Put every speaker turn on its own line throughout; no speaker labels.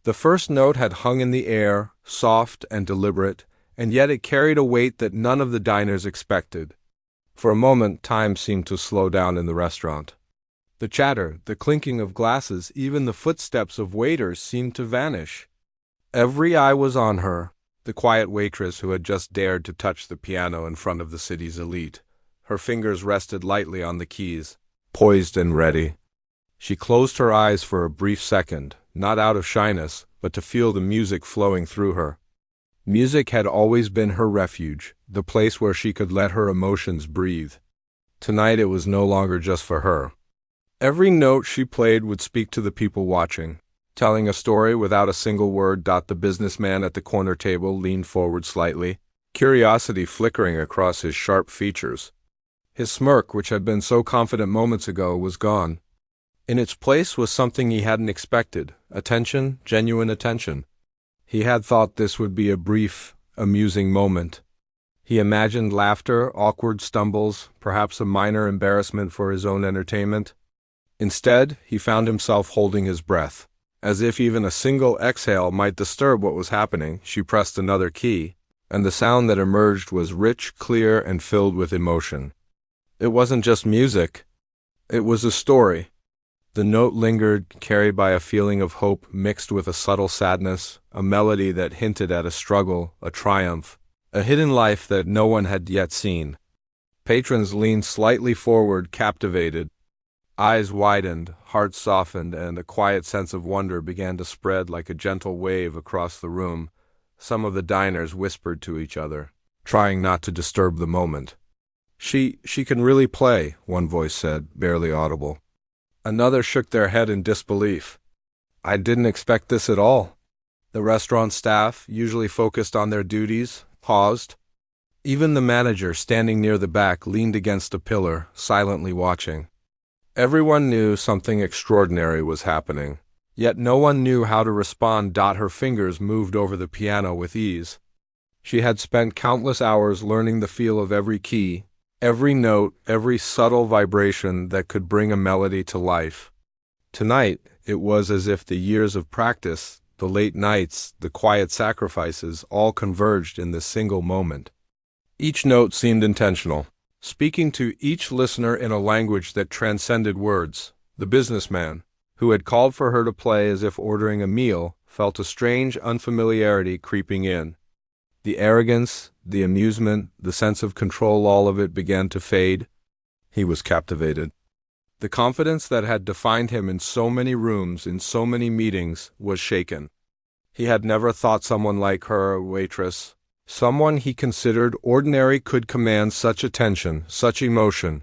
The first note had hung in the air, soft and deliberate, and yet it carried a weight that none of the diners expected. For a moment, time seemed to slow down in the restaurant. The chatter, the clinking of glasses, even the footsteps of waiters seemed to vanish. Every eye was on her, the quiet waitress who had just dared to touch the piano in front of the city's elite. Her fingers rested lightly on the keys, poised and ready. She closed her eyes for a brief second, not out of shyness, but to feel the music flowing through her. Music had always been her refuge, the place where she could let her emotions breathe. Tonight it was no longer just for her. Every note she played would speak to the people watching, telling a story without a single word. The businessman at the corner table leaned forward slightly, curiosity flickering across his sharp features. His smirk, which had been so confident moments ago, was gone. In its place was something he hadn't expected: attention, genuine attention. He had thought this would be a brief, amusing moment. He imagined laughter, awkward stumbles, perhaps a minor embarrassment for his own entertainment. Instead, he found himself holding his breath. As if even a single exhale might disturb what was happening, she pressed another key, and the sound that emerged was rich, clear, and filled with emotion. It wasn't just music. It was a story. The note lingered, carried by a feeling of hope mixed with a subtle sadness, a melody that hinted at a struggle, a triumph, a hidden life that no one had yet seen. Patrons leaned slightly forward, captivated. Eyes widened, hearts softened, and a quiet sense of wonder began to spread like a gentle wave across the room. Some of the diners whispered to each other, trying not to disturb the moment. She can really play," one voice said, barely audible. Another shook their head in disbelief. "I didn't expect this at all." The restaurant staff, usually focused on their duties, paused. Even the manager, standing near the back, leaned against a pillar, silently watching. Everyone knew something extraordinary was happening, yet no one knew how to respond. Her fingers moved over the piano with ease. She had spent countless hours learning the feel of every key, every note, every subtle vibration that could bring a melody to life. Tonight, it was as if the years of practice, the late nights, the quiet sacrifices, all converged in this single moment. Each note seemed intentional, speaking to each listener in a language that transcended words. The businessman, who had called for her to play as if ordering a meal, felt a strange unfamiliarity creeping in. The arrogance, the amusement, the sense of control, all of it began to fade. He was captivated. The confidence that had defined him in so many rooms, in so many meetings, was shaken. He had never thought someone like her, a waitress, someone he considered ordinary, could command such attention, such emotion.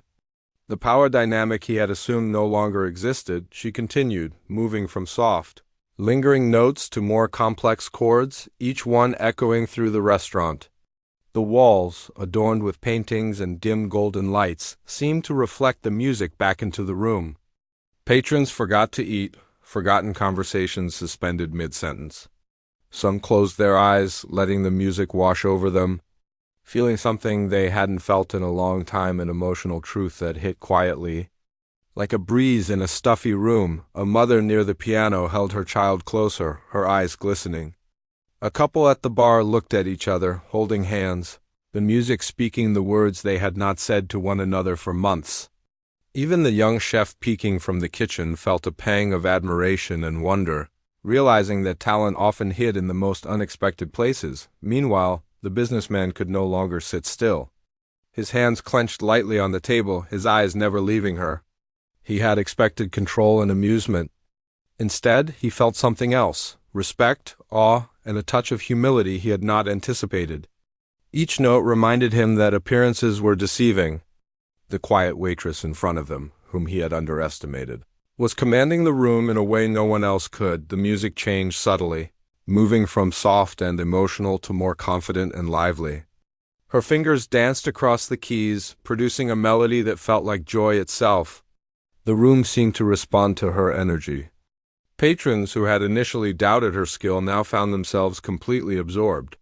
The power dynamic he had assumed no longer existed. She continued, moving from soft, lingering notes to more complex chords, each one echoing through the restaurant. The walls, adorned with paintings and dim golden lights, seemed to reflect the music back into the room. Patrons forgot to eat, forgotten conversations suspended mid-sentence. Some closed their eyes, letting the music wash over them, feeling something they hadn't felt in a long time, an emotional truth that hit quietly. Like a breeze in a stuffy room, a mother near the piano held her child closer, her eyes glistening. A couple at the bar looked at each other, holding hands, the music speaking the words they had not said to one another for months. Even the young chef peeking from the kitchen felt a pang of admiration and wonder, realizing that talent often hid in the most unexpected places. Meanwhile, the businessman could no longer sit still. His hands clenched lightly on the table, his eyes never leaving her. He had expected control and amusement. Instead, he felt something else: respect, awe, and a touch of humility he had not anticipated. Each note reminded him that appearances were deceiving. The quiet waitress in front of him, whom he had underestimated, was commanding the room in a way no one else could. The music changed subtly, moving from soft and emotional to more confident and lively. Her fingers danced across the keys, producing a melody that felt like joy itself. The room seemed to respond to her energy. Patrons who had initially doubted her skill now found themselves completely absorbed.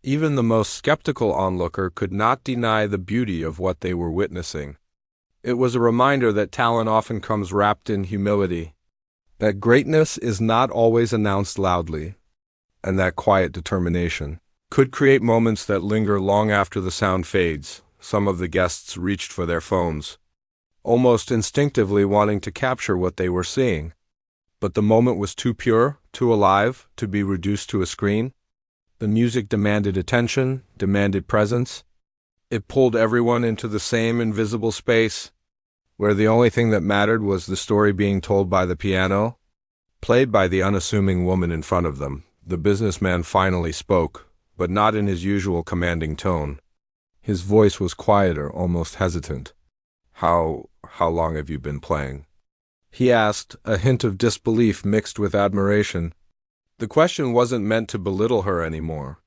Even the most skeptical onlooker could not deny the beauty of what they were witnessing. It was a reminder that talent often comes wrapped in humility. That greatness is not always announced loudly, and that quiet determination could create moments that linger long after the sound fades. Some of the guests reached for their phones, almost instinctively wanting to capture what they were seeing. But the moment was too pure, too alive, to be reduced to a screen. The music demanded attention, demanded presence. It pulled everyone into the same invisible space, where the only thing that mattered was the story being told by the piano, played by the unassuming woman in front of them. The businessman finally spoke, but not in his usual commanding tone. His voice was quieter, almost hesitant. How long have you been playing?" he asked, a hint of disbelief mixed with admiration. The question wasn't meant to belittle her anymore.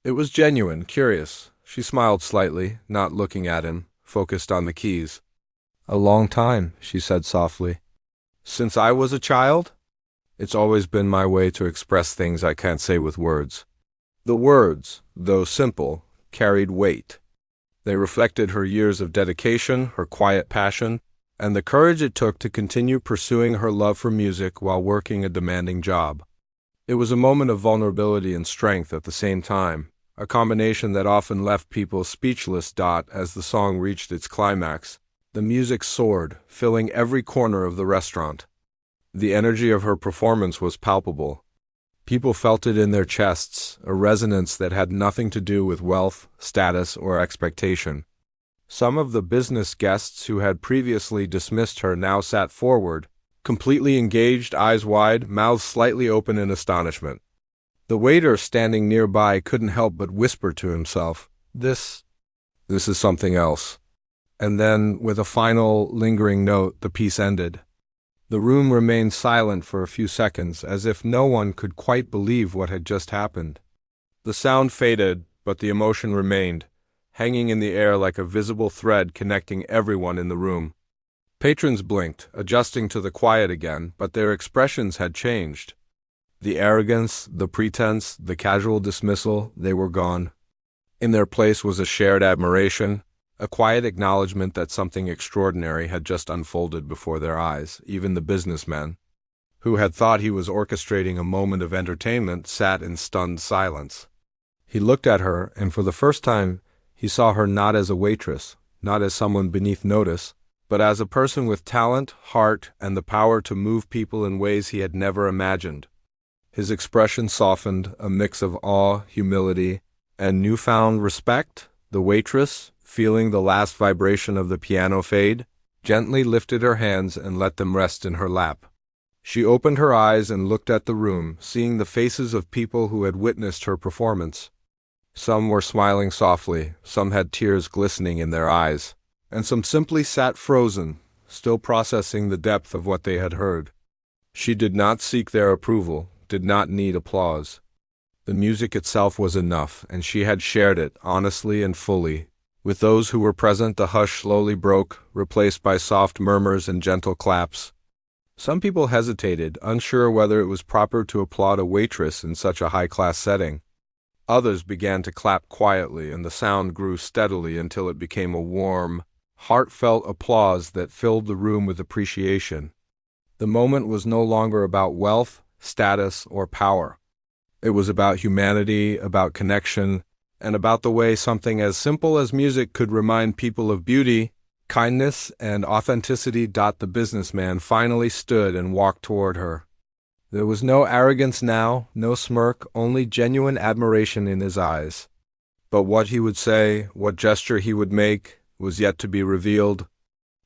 It was genuine, curious. She smiled slightly, not looking at him, focused on the keys. "A long time," she said softly. "Since I was a child? It's always been my way to express things I can't say with words." The words, though simple, carried weight. They reflected her years of dedication, her quiet passion, and the courage it took to continue pursuing her love for music while working a demanding job. It was a moment of vulnerability and strength at the same time, a combination that often left people speechless. As the song reached its climax, the music soared, filling every corner of the restaurant. The energy of her performance was palpable. People felt it in their chests, a resonance that had nothing to do with wealth, status, or expectation. Some of the business guests who had previously dismissed her now sat forward, completely engaged, eyes wide, mouths slightly open in astonishment. The waiter standing nearby couldn't help but whisper to himself, This is something else." And then, with a final, lingering note, the piece ended. The room remained silent for a few seconds, as if no one could quite believe what had just happened. The sound faded, but the emotion remained, hanging in the air like a visible thread connecting everyone in the room. Patrons blinked, adjusting to the quiet again, but their expressions had changed. The arrogance, the pretense, the casual dismissal, they were gone. In their place was a shared admiration, a quiet acknowledgement that something extraordinary had just unfolded before their eyes. Even the businessman, who had thought he was orchestrating a moment of entertainment, sat in stunned silence. He looked at her, and for the first time, he saw her not as a waitress, not as someone beneath notice, but as a person with talent, heart, and the power to move people in ways he had never imagined. His expression softened, a mix of awe, humility, and newfound respect. The waitress, feeling the last vibration of the piano fade, gently lifted her hands and let them rest in her lap. She opened her eyes and looked at the room, seeing the faces of people who had witnessed her performance. Some were smiling softly, some had tears glistening in their eyes, and some simply sat frozen, still processing the depth of what they had heard. She did not seek their approval, did not need applause. The music itself was enough, and she had shared it, honestly and fully. With those who were present, the hush slowly broke, replaced by soft murmurs and gentle claps. Some people hesitated, unsure whether it was proper to applaud a waitress in such a high-class setting. Others began to clap quietly, and the sound grew steadily until it became a warm, heartfelt applause that filled the room with appreciation. The moment was no longer about wealth, status, or power. It was about humanity, about connection, and about the way something as simple as music could remind people of beauty, kindness, and authenticity. The businessman finally stood and walked toward her. There was no arrogance now, no smirk, only genuine admiration in his eyes. But what he would say, what gesture he would make, was yet to be revealed.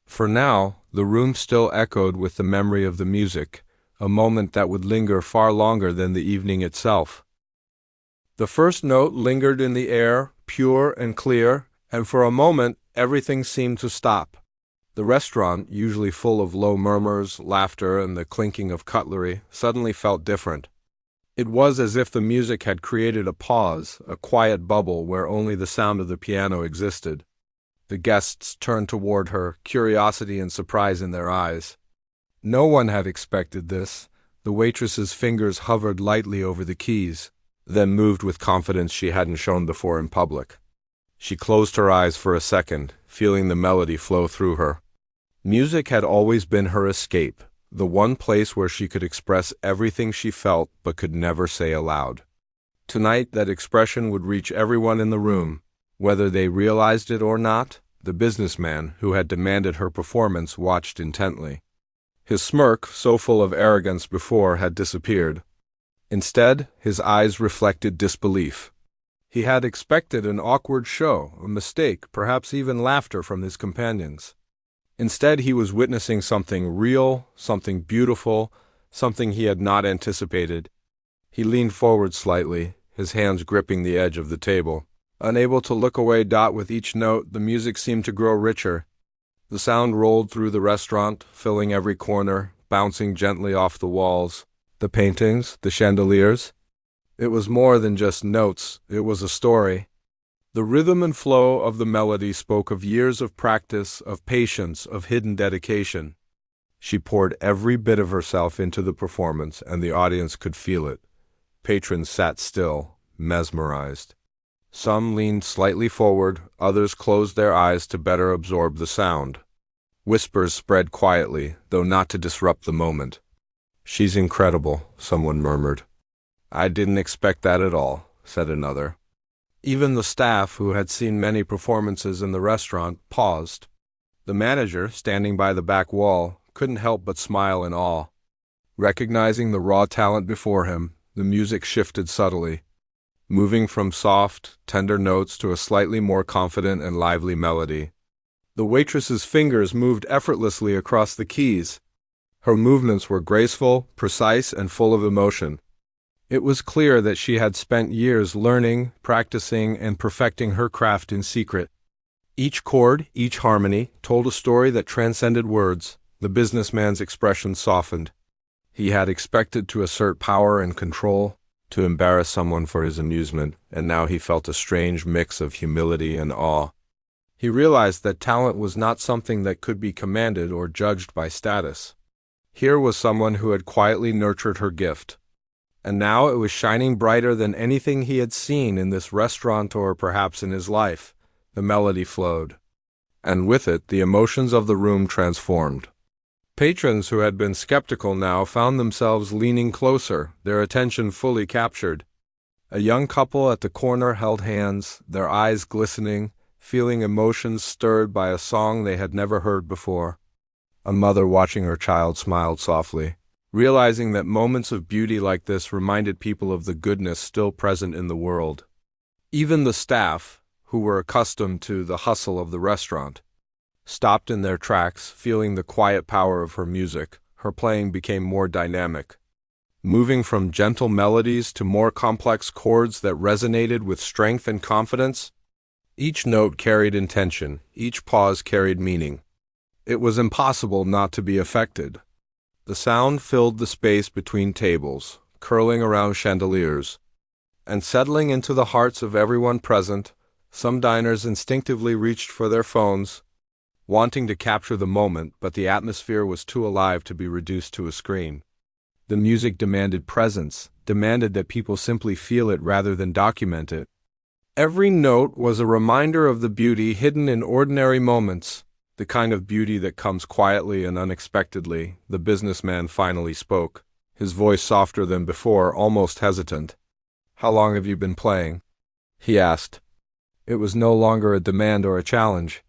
For now, the room still echoed with the memory of the music, a moment that would linger far longer than the evening itself. The first note lingered in the air, pure and clear, and for a moment everything seemed to stop. The restaurant, usually full of low murmurs, laughter, and the clinking of cutlery, suddenly felt different. It was as if the music had created a pause, a quiet bubble where only the sound of the piano existed. The guests turned toward her, curiosity and surprise in their eyes. No one had expected this. The waitress's fingers hovered lightly over the keys, then moved with confidence she hadn't shown before in public. She closed her eyes for a second, feeling the melody flow through her. Music had always been her escape, the one place where she could express everything she felt but could never say aloud. Tonight, that expression would reach everyone in the room, whether they realized it or not. The businessman who had demanded her performance watched intently. His smirk, so full of arrogance before, had disappeared. Instead, his eyes reflected disbelief. He had expected an awkward show, a mistake, perhaps even laughter from his companions. Instead, he was witnessing something real, something beautiful, something he had not anticipated. He leaned forward slightly, his hands gripping the edge of the table. Unable to look away. With each note, the music seemed to grow richer. The sound rolled through the restaurant, filling every corner, bouncing gently off the walls, the paintings, the chandeliers. It was more than just notes, it was a story. The rhythm and flow of the melody spoke of years of practice, of patience, of hidden dedication. She poured every bit of herself into the performance, and the audience could feel it. Patrons sat still, mesmerized. Some leaned slightly forward, others closed their eyes to better absorb the sound. Whispers spread quietly, though not to disrupt the moment. "She's incredible," someone murmured. "I didn't expect that at all," said another. Even the staff, who had seen many performances in the restaurant, paused. The manager, standing by the back wall, couldn't help but smile in awe. Recognizing the raw talent before him, the music shifted subtly, moving from soft, tender notes to a slightly more confident and lively melody. The waitress's fingers moved effortlessly across the keys. Her movements were graceful, precise, and full of emotion. It was clear that she had spent years learning, practicing, and perfecting her craft in secret. Each chord, each harmony, told a story that transcended words. The businessman's expression softened. He had expected to assert power and control, to embarrass someone for his amusement, and now he felt a strange mix of humility and awe. He realized that talent was not something that could be commanded or judged by status. Here was someone who had quietly nurtured her gift, and now it was shining brighter than anything he had seen in this restaurant or perhaps in his life. The melody flowed, and with it the emotions of the room transformed. Patrons who had been skeptical now found themselves leaning closer, their attention fully captured. A young couple at the corner held hands, their eyes glistening, feeling emotions stirred by a song they had never heard before. A mother watching her child smiled softly, realizing that moments of beauty like this reminded people of the goodness still present in the world. Even the staff, who were accustomed to the hustle of the restaurant, stopped in their tracks, feeling the quiet power of her music. Her playing became more dynamic, moving from gentle melodies to more complex chords that resonated with strength and confidence. Each note carried intention, each pause carried meaning. It was impossible not to be affected. The sound filled the space between tables, curling around chandeliers, and settling into the hearts of everyone present. Some diners instinctively reached for their phones, wanting to capture the moment, but the atmosphere was too alive to be reduced to a screen. The music demanded presence, demanded that people simply feel it rather than document it. Every note was a reminder of the beauty hidden in ordinary moments, the kind of beauty that comes quietly and unexpectedly. The businessman finally spoke, his voice softer than before, almost hesitant. "How long have you been playing?" he asked. It was no longer a demand or a challenge.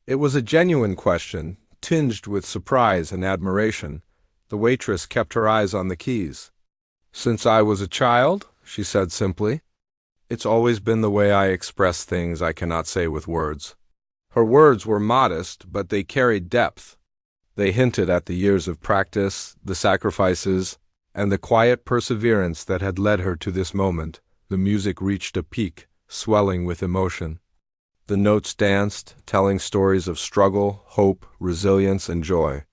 It was a genuine question, tinged with surprise and admiration. The waitress kept her eyes on the keys. "Since I was a child," she said simply. "It's always been the way I express things I cannot say with words." Her words were modest, but they carried depth. They hinted at the years of practice, the sacrifices, and the quiet perseverance that had led her to this moment. The music reached a peak, swelling with emotion. The notes danced, telling stories of struggle, hope, resilience, and joy.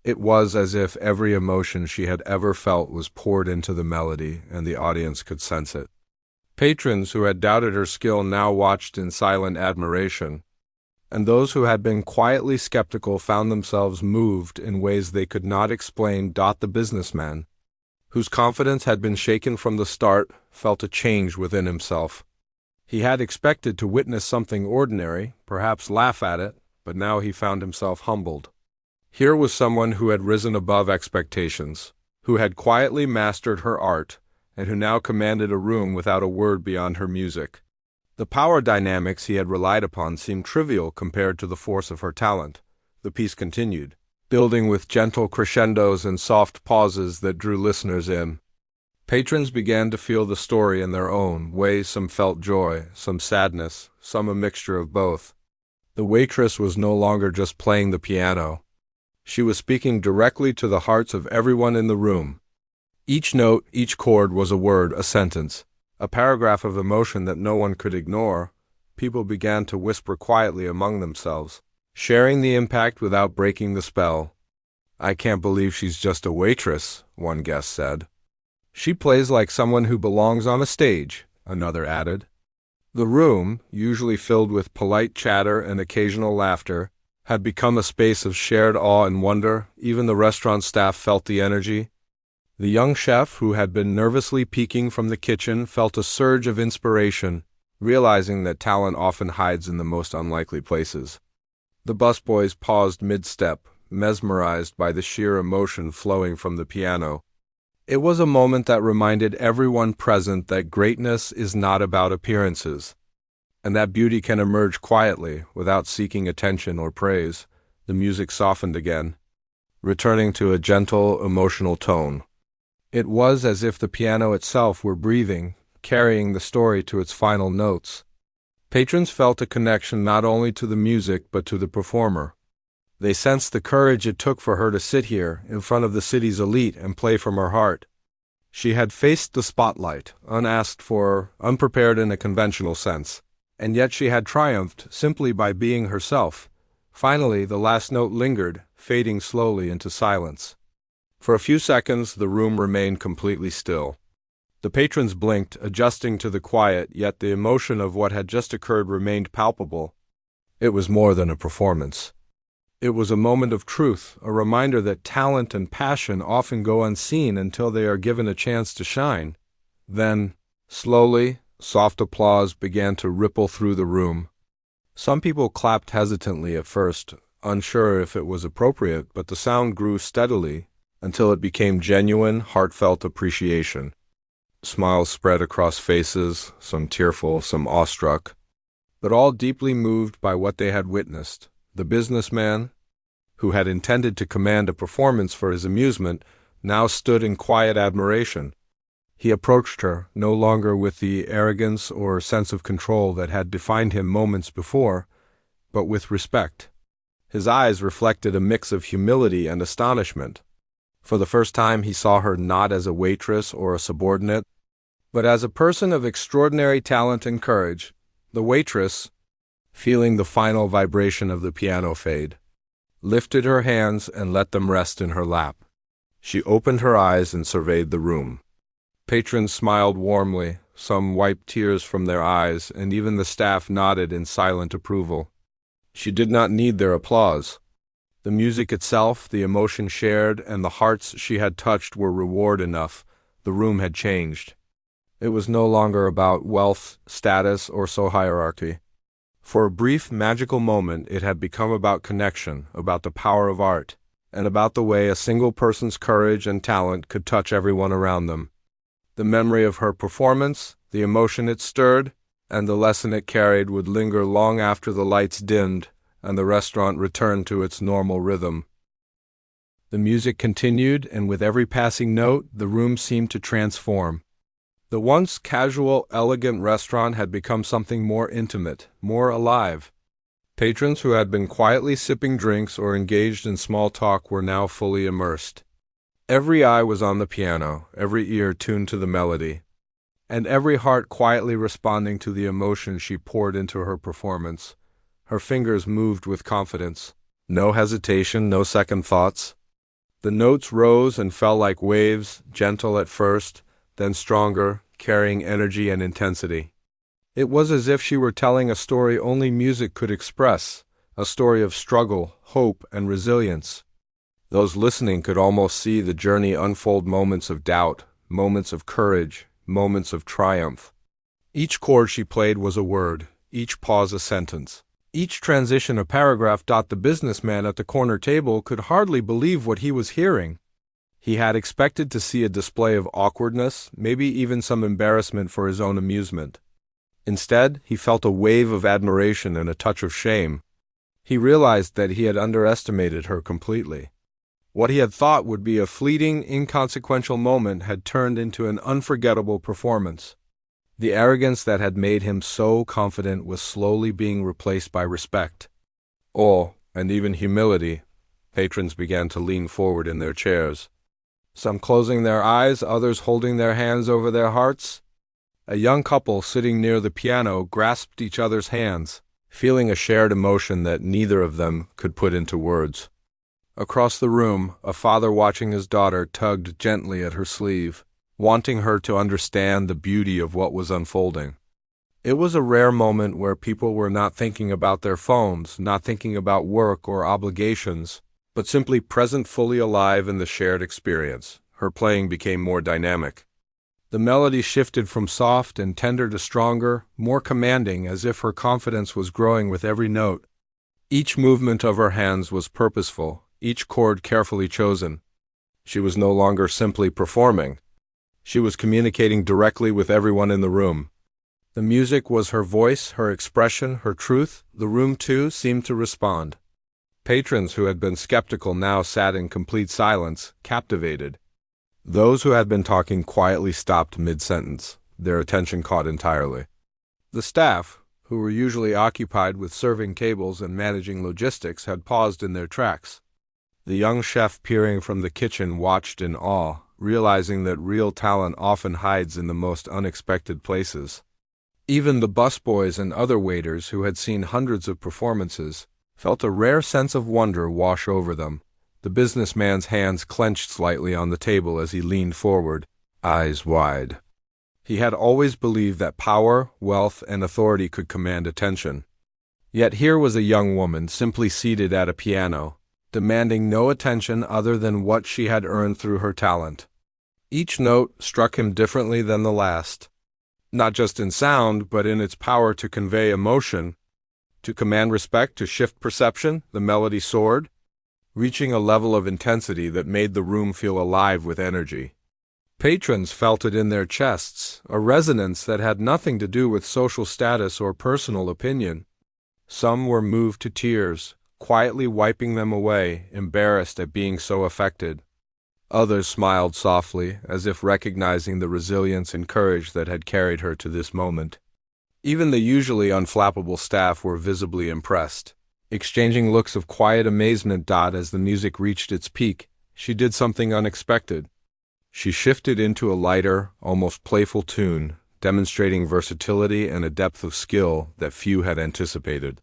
It was as if every emotion she had ever felt was poured into the melody, and the audience could sense it. Patrons who had doubted her skill now watched in silent admiration, and those who had been quietly skeptical found themselves moved in ways they could not explain. The businessman, whose confidence had been shaken from the start, felt a change within himself. He had expected to witness something ordinary, perhaps laugh at it, but now he found himself humbled. Here was someone who had risen above expectations, who had quietly mastered her art, and who now commanded a room without a word beyond her music. The power dynamics he had relied upon seemed trivial compared to the force of her talent. The piece continued, building with gentle crescendos and soft pauses that drew listeners in. Patrons began to feel the story in their own way. Some felt joy, some sadness, some a mixture of both. The waitress was no longer just playing the piano. She was speaking directly to the hearts of everyone in the room. Each note, each chord was a word, a sentence, a paragraph of emotion that no one could ignore. People began to whisper quietly among themselves, sharing the impact without breaking the spell. "I can't believe she's just a waitress," one guest said. "She plays like someone who belongs on a stage," another added. The room, usually filled with polite chatter and occasional laughter, had become a space of shared awe and wonder. Even the restaurant staff felt the energy. The young chef, who had been nervously peeking from the kitchen, felt a surge of inspiration, realizing that talent often hides in the most unlikely places. The busboys paused mid-step, mesmerized by the sheer emotion flowing from the piano. It was a moment that reminded everyone present that greatness is not about appearances, and that beauty can emerge quietly, without seeking attention or praise. The music softened again, returning to a gentle, emotional tone. It was as if the piano itself were breathing, carrying the story to its final notes. Patrons felt a connection not only to the music but to the performer. They sensed the courage it took for her to sit here, in front of the city's elite, and play from her heart. She had faced the spotlight, unasked for, unprepared in a conventional sense, and yet she had triumphed simply by being herself. Finally, the last note lingered, fading slowly into silence. For a few seconds, the room remained completely still. The patrons blinked, adjusting to the quiet, yet the emotion of what had just occurred remained palpable. It was more than a performance. It was a moment of truth, a reminder that talent and passion often go unseen until they are given a chance to shine. Then, slowly, soft applause began to ripple through the room. Some people clapped hesitantly at first, unsure if it was appropriate, but the sound grew steadily until it became genuine, heartfelt appreciation. Smiles spread across faces, some tearful, some awestruck, but all deeply moved by what they had witnessed. The businessman, who had intended to command a performance for his amusement, now stood in quiet admiration. He approached her, no longer with the arrogance or sense of control that had defined him moments before, but with respect. His eyes reflected a mix of humility and astonishment. For the first time he saw her not as a waitress or a subordinate, but as a person of extraordinary talent and courage. The waitress, feeling the final vibration of the piano fade, lifted her hands and let them rest in her lap. She opened her eyes and surveyed the room. Patrons smiled warmly, some wiped tears from their eyes, and even the staff nodded in silent approval. She did not need their applause. The music itself, the emotion shared, and the hearts she had touched were reward enough. The room had changed. It was no longer about wealth, status, or social hierarchy. For a brief, magical moment, it had become about connection, about the power of art, and about the way a single person's courage and talent could touch everyone around them. The memory of her performance, the emotion it stirred, and the lesson it carried would linger long after the lights dimmed and the restaurant returned to its normal rhythm. The music continued, and with every passing note, the room seemed to transform. The once casual, elegant restaurant had become something more intimate, more alive. Patrons who had been quietly sipping drinks or engaged in small talk were now fully immersed. Every eye was on the piano, every ear tuned to the melody, and every heart quietly responding to the emotion she poured into her performance. Her fingers moved with confidence. No hesitation, no second thoughts. The notes rose and fell like waves, gentle at first, then stronger, carrying energy and intensity. It was as if she were telling a story only music could express, a story of struggle, hope, and resilience. Those listening could almost see the journey unfold, moments of doubt, moments of courage, moments of triumph. Each chord she played was a word, each pause a sentence. Each transition a paragraph. The businessman at the corner table could hardly believe what he was hearing. He had expected to see a display of awkwardness, maybe even some embarrassment for his own amusement. Instead, he felt a wave of admiration and a touch of shame. He realized that he had underestimated her completely. What he had thought would be a fleeting, inconsequential moment had turned into an unforgettable performance. The arrogance that had made him so confident was slowly being replaced by respect. Awe, and even humility. Patrons began to lean forward in their chairs. Some closing their eyes, others holding their hands over their hearts. A young couple sitting near the piano grasped each other's hands, feeling a shared emotion that neither of them could put into words. Across the room, a father watching his daughter tugged gently at her sleeve, wanting her to understand the beauty of what was unfolding. It was a rare moment where people were not thinking about their phones, not thinking about work or obligations, but simply present, fully alive in the shared experience. Her playing became more dynamic. The melody shifted from soft and tender to stronger, more commanding, as if her confidence was growing with every note. Each movement of her hands was purposeful, each chord carefully chosen. She was no longer simply performing. She was communicating directly with everyone in the room. The music was her voice, her expression, her truth. The room, too, seemed to respond. Patrons who had been skeptical now sat in complete silence, captivated. Those who had been talking quietly stopped mid-sentence, their attention caught entirely. The staff, who were usually occupied with serving tables and managing logistics, had paused in their tracks. The young chef peering from the kitchen watched in awe, realizing that real talent often hides in the most unexpected places. Even the busboys and other waiters who had seen hundreds of performances felt a rare sense of wonder wash over them. The businessman's hands clenched slightly on the table as he leaned forward, eyes wide. He had always believed that power, wealth, and authority could command attention. Yet here was a young woman simply seated at a piano, demanding no attention other than what she had earned through her talent. Each note struck him differently than the last, not just in sound, but in its power to convey emotion, to command respect, to shift perception. The melody soared, reaching a level of intensity that made the room feel alive with energy. Patrons felt it in their chests, a resonance that had nothing to do with social status or personal opinion. Some were moved to tears, quietly wiping them away, embarrassed at being so affected. Others smiled softly, as if recognizing the resilience and courage that had carried her to this moment. Even the usually unflappable staff were visibly impressed, exchanging looks of quiet amazement. As the music reached its peak, she did something unexpected. She shifted into a lighter, almost playful tune, demonstrating versatility and a depth of skill that few had anticipated.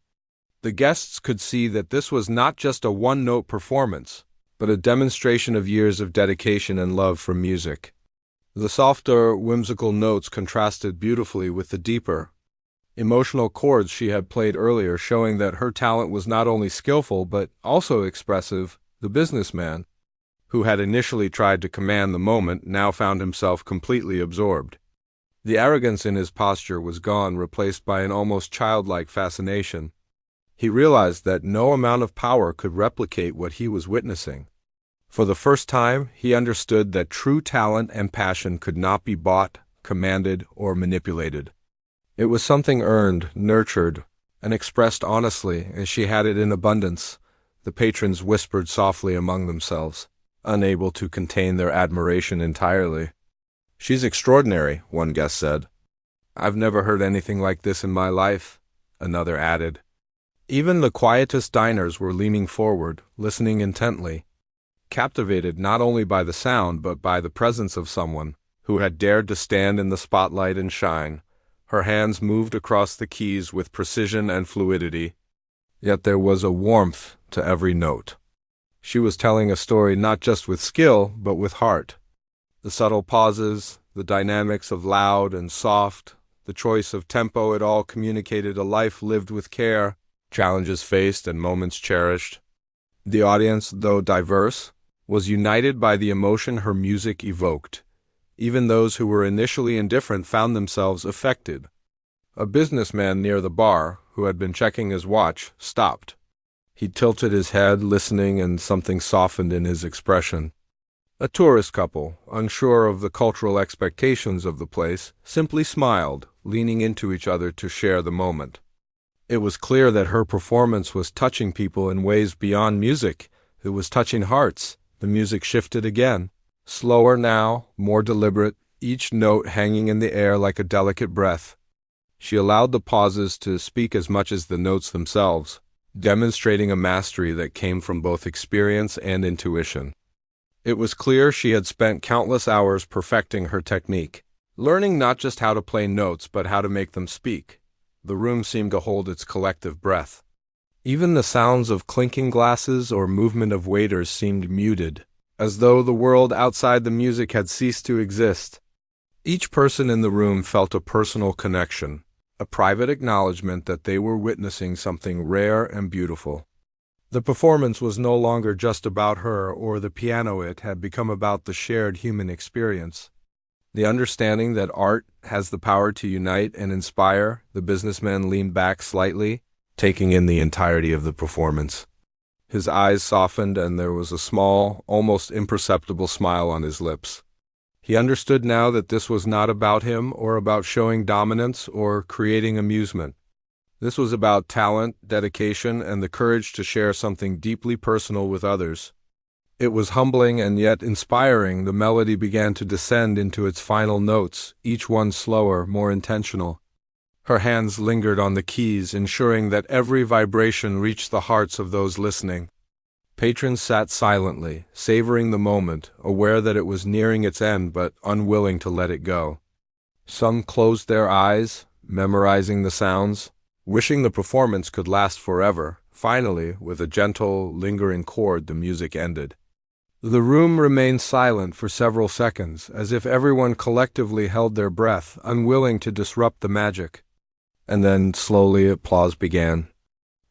The guests could see that this was not just a one-note performance, but a demonstration of years of dedication and love for music. The softer, whimsical notes contrasted beautifully with the deeper, emotional chords she had played earlier, showing that her talent was not only skillful but also expressive. The businessman, who had initially tried to command the moment, now found himself completely absorbed. The arrogance in his posture was gone, replaced by an almost childlike fascination. He realized that no amount of power could replicate what he was witnessing. For the first time, he understood that true talent and passion could not be bought, commanded, or manipulated. It was something earned, nurtured, and expressed honestly, and she had it in abundance. The patrons whispered softly among themselves, unable to contain their admiration entirely. "She's extraordinary," one guest said. "I've never heard anything like this in my life," another added. Even the quietest diners were leaning forward, listening intently, captivated not only by the sound but by the presence of someone who had dared to stand in the spotlight and shine. Her hands moved across the keys with precision and fluidity, yet there was a warmth to every note. She was telling a story not just with skill, but with heart. The subtle pauses, the dynamics of loud and soft, the choice of tempo, it all communicated a life lived with care, challenges faced and moments cherished. The audience, though diverse, was united by the emotion her music evoked. Even those who were initially indifferent found themselves affected. A businessman near the bar, who had been checking his watch, stopped. He tilted his head, listening, and something softened in his expression. A tourist couple, unsure of the cultural expectations of the place, simply smiled, leaning into each other to share the moment. It was clear that her performance was touching people in ways beyond music. It was touching hearts. The music shifted again. Slower now, more deliberate, each note hanging in the air like a delicate breath. She allowed the pauses to speak as much as the notes themselves, demonstrating a mastery that came from both experience and intuition. It was clear she had spent countless hours perfecting her technique, learning not just how to play notes but how to make them speak. The room seemed to hold its collective breath. Even the sounds of clinking glasses or movement of waiters seemed muted, as though the world outside the music had ceased to exist. Each person in the room felt a personal connection, a private acknowledgement that they were witnessing something rare and beautiful. The performance was no longer just about her or the piano. It had become about the shared human experience. The understanding that art has the power to unite and inspire. The businessman leaned back slightly, taking in the entirety of the performance. His eyes softened and there was a small, almost imperceptible smile on his lips. He understood now that this was not about him or about showing dominance or creating amusement. This was about talent, dedication, and the courage to share something deeply personal with others. It was humbling and yet inspiring. The melody began to descend into its final notes, each one slower, more intentional. Her hands lingered on the keys, ensuring that every vibration reached the hearts of those listening. Patrons sat silently, savoring the moment, aware that it was nearing its end but unwilling to let it go. Some closed their eyes, memorizing the sounds, wishing the performance could last forever. Finally, with a gentle, lingering chord, the music ended. The room remained silent for several seconds, as if everyone collectively held their breath, unwilling to disrupt the magic. And then, slowly, applause began.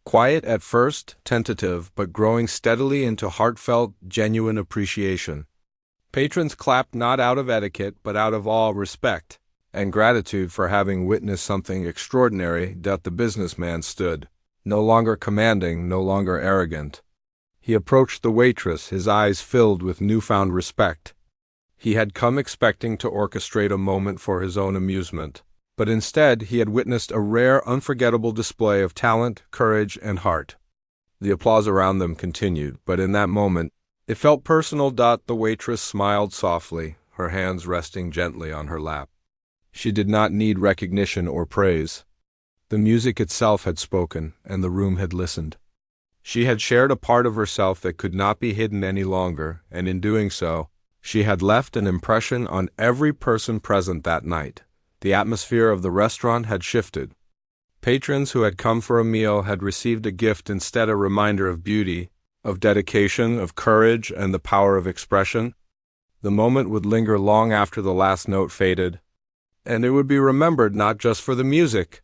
Quiet at first, tentative, but growing steadily into heartfelt, genuine appreciation. Patrons clapped not out of etiquette, but out of awe, respect, and gratitude for having witnessed something extraordinary. That the businessman stood, no longer commanding, no longer arrogant. He approached the waitress, his eyes filled with newfound respect. He had come expecting to orchestrate a moment for his own amusement, but instead he had witnessed a rare, unforgettable display of talent, courage, and heart. The applause around them continued, but in that moment, it felt personal. The waitress smiled softly, her hands resting gently on her lap. She did not need recognition or praise. The music itself had spoken, and the room had listened. She had shared a part of herself that could not be hidden any longer, and in doing so, she had left an impression on every person present that night. The atmosphere of the restaurant had shifted. Patrons who had come for a meal had received a gift, instead a reminder of beauty, of dedication, of courage, and the power of expression. The moment would linger long after the last note faded, and it would be remembered not just for the music,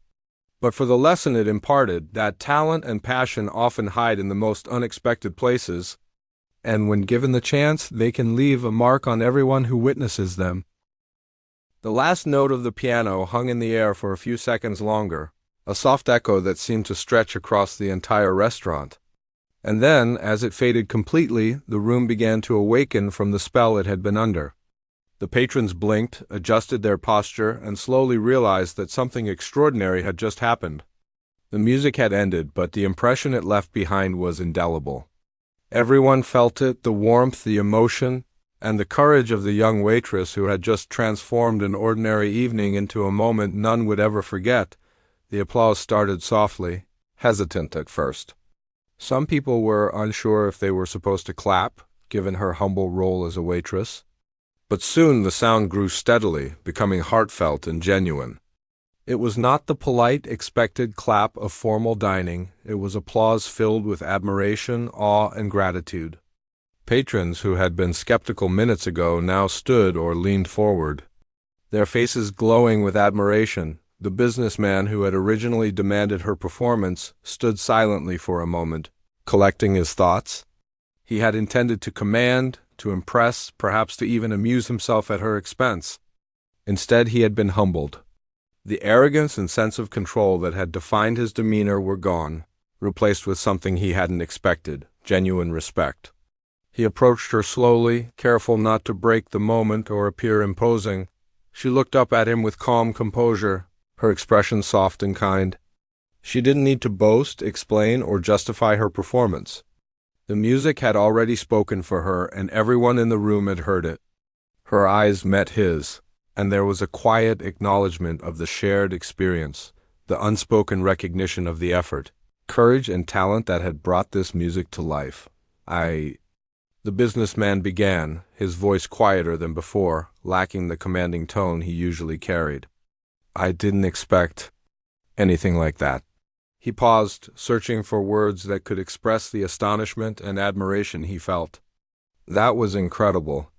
but for the lesson it imparted, that talent and passion often hide in the most unexpected places, and when given the chance, they can leave a mark on everyone who witnesses them. The last note of the piano hung in the air for a few seconds longer, a soft echo that seemed to stretch across the entire restaurant. And then, as it faded completely, the room began to awaken from the spell it had been under. The patrons blinked, adjusted their posture, and slowly realized that something extraordinary had just happened. The music had ended, but the impression it left behind was indelible. Everyone felt it, the warmth, the emotion, and the courage of the young waitress who had just transformed an ordinary evening into a moment none would ever forget. The applause started softly, hesitant at first. Some people were unsure if they were supposed to clap, given her humble role as a waitress. But soon the sound grew steadily, becoming heartfelt and genuine. It was not the polite, expected clap of formal dining. It was applause filled with admiration, awe, and gratitude. Patrons who had been skeptical minutes ago now stood or leaned forward, their faces glowing with admiration. The businessman who had originally demanded her performance stood silently for a moment, collecting his thoughts. He had intended to command, to impress, perhaps to even amuse himself at her expense. Instead, he had been humbled. The arrogance and sense of control that had defined his demeanor were gone, replaced with something he hadn't expected, genuine respect. He approached her slowly, careful not to break the moment or appear imposing. She looked up at him with calm composure, her expression soft and kind. She didn't need to boast, explain, or justify her performance. The music had already spoken for her, and everyone in the room had heard it. Her eyes met his, and there was a quiet acknowledgement of the shared experience, the unspoken recognition of the effort, courage, and talent that had brought this music to life. The businessman began, his voice quieter than before, lacking the commanding tone he usually carried. I didn't expect anything like that. He paused, searching for words that could express the astonishment and admiration he felt. That was incredible.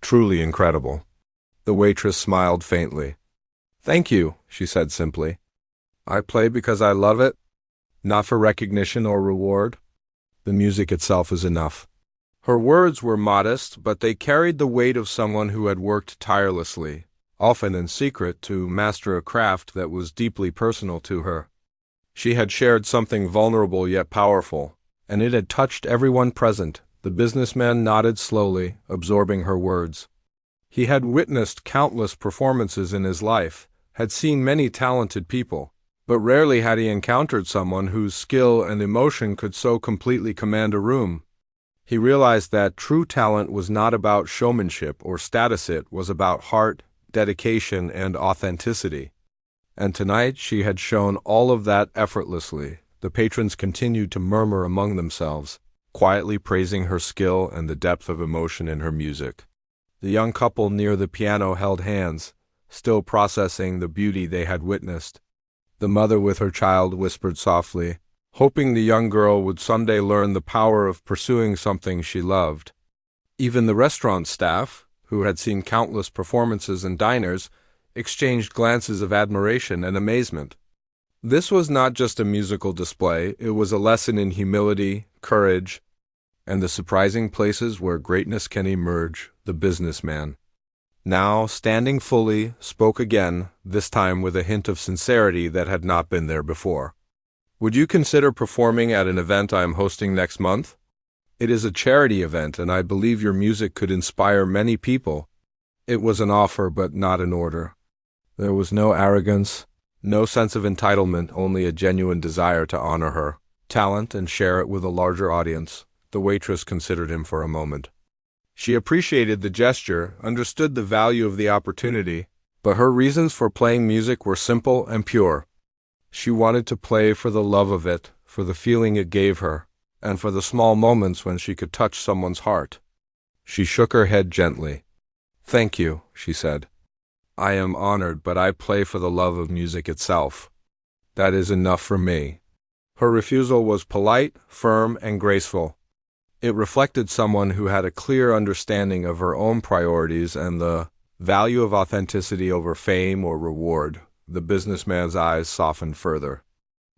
Truly incredible. The waitress smiled faintly. Thank you, she said simply. I play because I love it, not for recognition or reward. The music itself is enough. Her words were modest, but they carried the weight of someone who had worked tirelessly, often in secret, to master a craft that was deeply personal to her. She had shared something vulnerable yet powerful, and it had touched everyone present. The businessman nodded slowly, absorbing her words. He had witnessed countless performances in his life, had seen many talented people, but rarely had he encountered someone whose skill and emotion could so completely command a room. He realized that true talent was not about showmanship or status, it was about heart, dedication, and authenticity. And tonight she had shown all of that effortlessly. The patrons continued to murmur among themselves, quietly praising her skill and the depth of emotion in her music. The young couple near the piano held hands, still processing the beauty they had witnessed. The mother with her child whispered softly, hoping the young girl would someday learn the power of pursuing something she loved. Even the restaurant staff, who had seen countless performances and diners, exchanged glances of admiration and amazement. This was not just a musical display, it was a lesson in humility, courage, and the surprising places where greatness can emerge. The businessman, now standing fully, spoke again, this time with a hint of sincerity that had not been there before. Would you consider performing at an event I am hosting next month? It is a charity event, and I believe your music could inspire many people. It was an offer, but not an order. There was no arrogance, no sense of entitlement, only a genuine desire to honor her talent and share it with a larger audience. The waitress considered him for a moment. She appreciated the gesture, understood the value of the opportunity, but her reasons for playing music were simple and pure. She wanted to play for the love of it, for the feeling it gave her, and for the small moments when she could touch someone's heart. She shook her head gently. Thank you, she said. I am honored, but I play for the love of music itself. That is enough for me. Her refusal was polite, firm, and graceful. It reflected someone who had a clear understanding of her own priorities and the value of authenticity over fame or reward. The businessman's eyes softened further.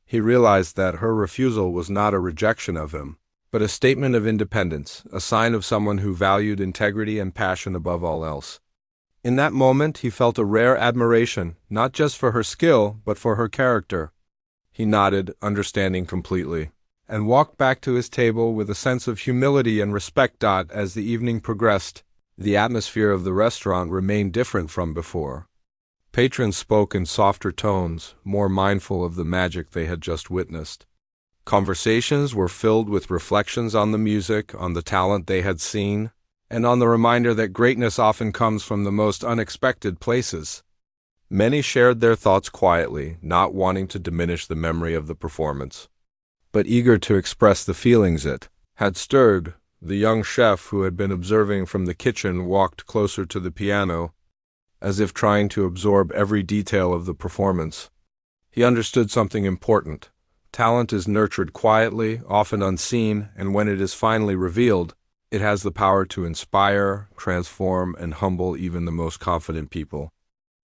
He realized that her refusal was not a rejection of him, but a statement of independence, a sign of someone who valued integrity and passion above all else. In that moment, he felt a rare admiration, not just for her skill, but for her character. He nodded, understanding completely, and walked back to his table with a sense of humility and respect. As the evening progressed, the atmosphere of the restaurant remained different from before. Patrons spoke in softer tones, more mindful of the magic they had just witnessed. Conversations were filled with reflections on the music, on the talent they had seen, and on the reminder that greatness often comes from the most unexpected places. Many shared their thoughts quietly, not wanting to diminish the memory of the performance, but eager to express the feelings it had stirred. The young chef, who had been observing from the kitchen, walked closer to the piano, as if trying to absorb every detail of the performance. He understood something important. Talent is nurtured quietly, often unseen, and when it is finally revealed, it has the power to inspire, transform, and humble even the most confident people.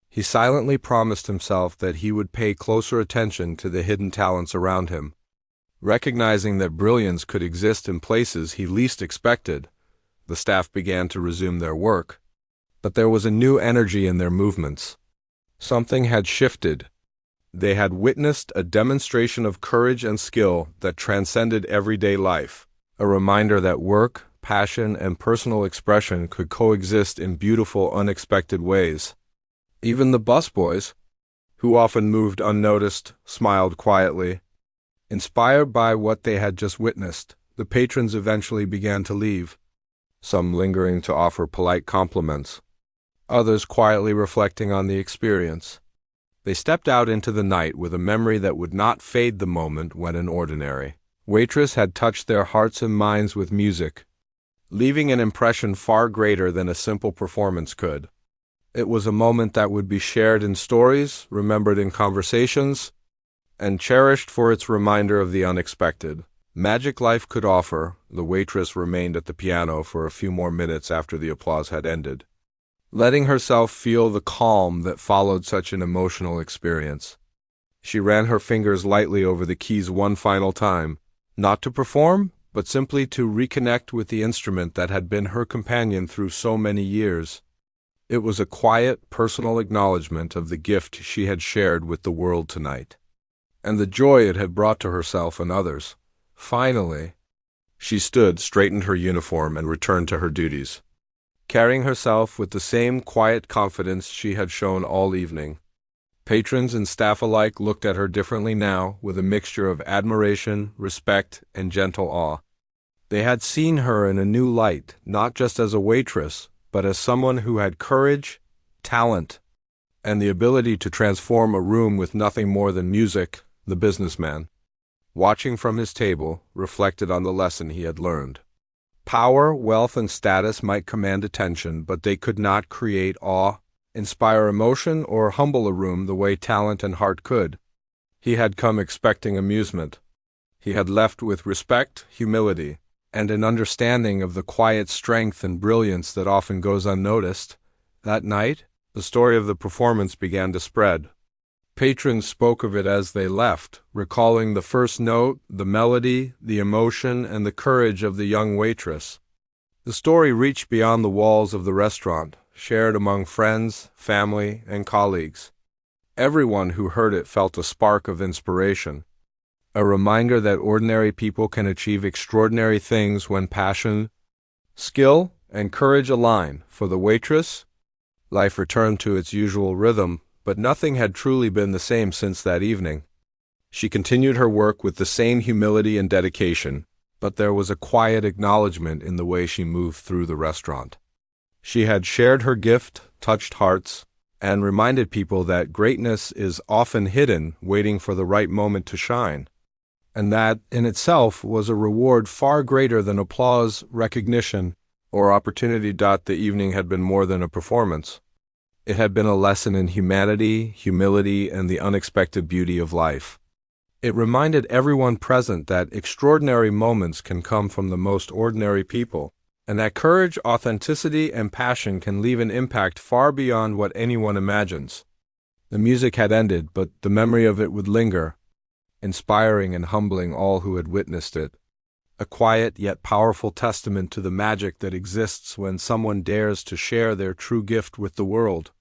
He silently promised himself that he would pay closer attention to the hidden talents around him. Recognizing that brilliance could exist in places he least expected, the staff began to resume their work. But there was a new energy in their movements. Something had shifted. They had witnessed a demonstration of courage and skill that transcended everyday life, a reminder that work, passion, and personal expression could coexist in beautiful, unexpected ways. Even the busboys, who often moved unnoticed, smiled quietly. Inspired by what they had just witnessed, the patrons eventually began to leave, some lingering to offer polite compliments, others quietly reflecting on the experience. They stepped out into the night with a memory that would not fade the moment when an ordinary waitress had touched their hearts and minds with music, leaving an impression far greater than a simple performance could. It was a moment that would be shared in stories, remembered in conversations, and cherished for its reminder of the unexpected. Magic life could offer. The waitress remained at the piano for a few more minutes after the applause had ended, letting herself feel the calm that followed such an emotional experience. She ran her fingers lightly over the keys one final time, not to perform, but simply to reconnect with the instrument that had been her companion through so many years. It was a quiet, personal acknowledgement of the gift she had shared with the world tonight, and the joy it had brought to herself and others. Finally, she stood, straightened her uniform, and returned to her duties, carrying herself with the same quiet confidence she had shown all evening. Patrons and staff alike looked at her differently now, with a mixture of admiration, respect, and gentle awe. They had seen her in a new light, not just as a waitress, but as someone who had courage, talent, and the ability to transform a room with nothing more than music. The businessman, watching from his table, reflected on the lesson he had learned. Power, wealth, and status might command attention, but they could not create awe, inspire emotion, or humble a room the way talent and heart could. He had come expecting amusement. He had left with respect, humility, and an understanding of the quiet strength and brilliance that often goes unnoticed. That night, the story of the performance began to spread. Patrons spoke of it as they left, recalling the first note, the melody, the emotion, and the courage of the young waitress. The story reached beyond the walls of the restaurant, shared among friends, family, and colleagues. Everyone who heard it felt a spark of inspiration, a reminder that ordinary people can achieve extraordinary things when passion, skill, and courage align. For the waitress, life returned to its usual rhythm, but nothing had truly been the same since that evening. She continued her work with the same humility and dedication, but there was a quiet acknowledgement in the way she moved through the restaurant. She had shared her gift, touched hearts, and reminded people that greatness is often hidden, waiting for the right moment to shine. And that, in itself, was a reward far greater than applause, recognition, or opportunity. The evening had been more than a performance. It had been a lesson in humanity, humility, and the unexpected beauty of life. It reminded everyone present that extraordinary moments can come from the most ordinary people, and that courage, authenticity, and passion can leave an impact far beyond what anyone imagines. The music had ended, but the memory of it would linger, inspiring and humbling all who had witnessed it. A quiet yet powerful testament to the magic that exists when someone dares to share their true gift with the world.